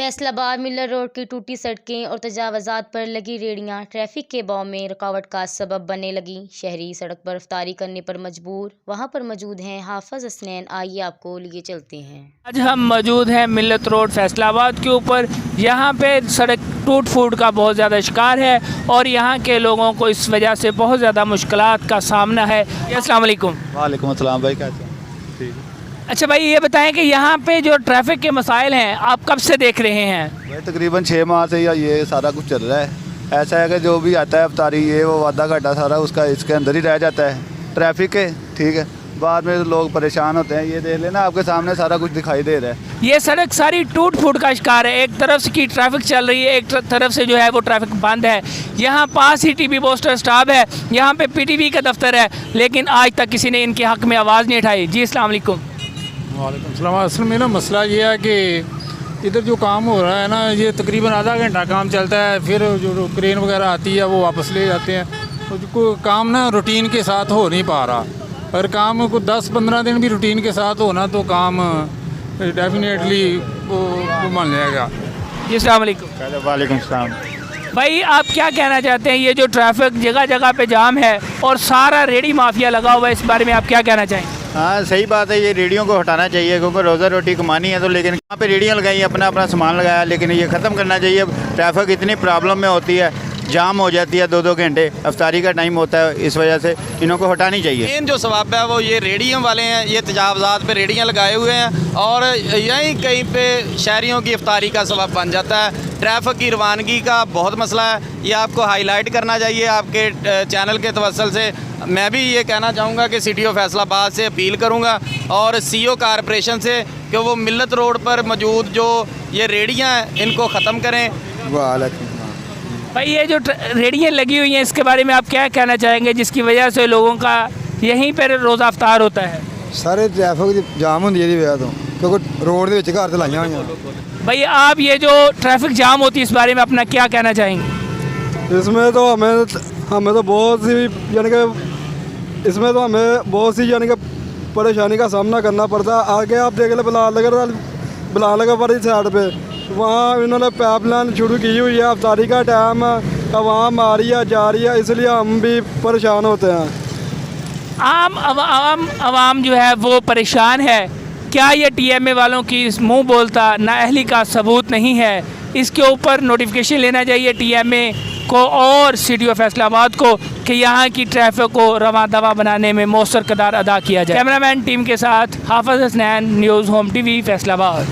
Faisalabad Miller road की टूटी सड़कें और तजावज़ात पर लगी रेहड़ियां ट्रैफिक के बहाव में रुकावट का सबब बनने लगी। शहरी सड़क पर रफ्तारी करने पर मजबूर। वहां पर मौजूद हैं हाफिज हसनैन, आइए आपको लिए चलते हैं। आज हम मौजूद हैं मिलत रोड फैसलाबाद के ऊपर। यहाँ पे सड़क टूट फूट का बहुत ज़्यादा शिकार है और यहाँ के लोगों को इस वजह से बहुत ज़्यादा मुश्किलात का सामना है। अस्सलाम वालेकुम। वालेकुम अस्सलाम भाई, कैसे हैं? ठीक है अच्छा भाई, ये बताएं कि यहाँ पे जो ट्रैफिक के मसाइल हैं आप कब से देख रहे हैं? भाई तकरीबन 6 माह से या ये सारा कुछ चल रहा है। ऐसा है कि जो भी आता है अफ्तारी ये वो आधा घंटा सारा उसका इसके अंदर ही रह जाता है ट्रैफिक के। ठीक है, बाद में लोग परेशान होते हैं। ये देख लेना, आपके सामने सारा कुछ दिखाई दे रहा है। ये सड़क सारी टूट फूट का शिकार है। एक तरफ की ट्रैफिक चल रही है, एक तरफ से जो है वो ट्रैफिक बंद है। यहाँ पास ही टीवी पोस्टर स्टॉप है, यहाँ पे पीटीवी का दफ्तर है, लेकिन आज तक किसी ने इनके हक़ में आवाज़ नहीं उठाई। जी अस्सलाम वालेकुम। वालेकुम सलाम। असल में ना मसला ये है कि इधर जो काम हो रहा है ना, ये तकरीबन आधा घंटा काम चलता है, फिर जो क्रेन वगैरह आती है वो वापस ले जाते हैं। तो काम ना रूटीन के साथ हो नहीं पा रहा। अगर काम को 10-15 दिन भी रूटीन के साथ होना तो काम डेफिनेटली वो बन जाएगा। जी अस्सलाम वालेकुम। वालेकुम सलाम। भाई आप क्या कहना चाहते हैं, ये जो ट्रैफिक जगह जगह पे जाम है और सारा रेडी माफिया लगा हुआ है, इस बारे में आप क्या कहना चाहेंगे? हाँ सही बात है, ये रेडियो को हटाना चाहिए क्योंकि रोज़ा रोटी कमानी है। तो लेकिन यहाँ पे रेडियो लगाई, अपना अपना सामान लगाया, लेकिन ये ख़त्म करना चाहिए। ट्रैफिक इतनी प्रॉब्लम में होती है, जाम हो जाती है 2-2 घंटे, अफ्तारी का टाइम होता है, इस वजह से इन्हों को हटानी चाहिए। मेन जो सवाब है वो ये रेडियों वाले हैं, ये तजावज़ात पे रेडियाँ लगाए हुए हैं और यहीं कहीं पे शहरियों की इफ्तारी का सबब बन जाता है। ट्रैफिक की रवानगी का बहुत मसला है, ये आपको हाईलाइट करना चाहिए आपके चैनल के तवस्सुल से। मैं भी ये कहना चाहूँगा कि सिटी ऑफ फैसलाबाद से अपील करूँगा और सीओ कॉरपोरेशन से कि वो मिलत रोड पर मौजूद जो ये रेडियाँ हैं इनको ख़त्म करें। वालेकुम। भाई ये जो रेडियाँ लगी हुई हैं इसके बारे में आप क्या कहना चाहेंगे, जिसकी वजह से लोगों का यहीं पर रोज़ा अफ्तार होता है? सारे ट्रैफिक जाम होंदी है वजह तो, क्योंकि रोड के विच घर ते लाइयां होईयां। भाई आप ये जो ट्रैफिक जाम होती है इस बारे में अपना क्या कहना चाहेंगे? इसमें तो हमें तो बहुत सी यानी कि इसमें तो हमें बहुत सी यानी कि परेशानी का सामना करना पड़ता है। आगे आप देख ले बिलाल लगा पड़ी साइड पे, वहाँ इन्होंने पाइपलाइन शुरू की हुई है। अफ्तारी का टाइम है, वहाँ आ रही है जा रही है, इसलिए हम भी परेशान होते हैं। आवाम जो है वो परेशान है। क्या ये टीएमए वालों की मुंह बोलता नाअहली का सबूत नहीं है? इसके ऊपर नोटिफिकेशन लेना चाहिए टीएमए को और सिटी ऑफ फैसलाबाद को कि यहाँ की ट्रैफिक को रवा दवा बनाने में मौसर किरदार अदा किया जाए। कैमरामैन टीम के साथ Hafiz Hasnain, news home TV Faisalabad.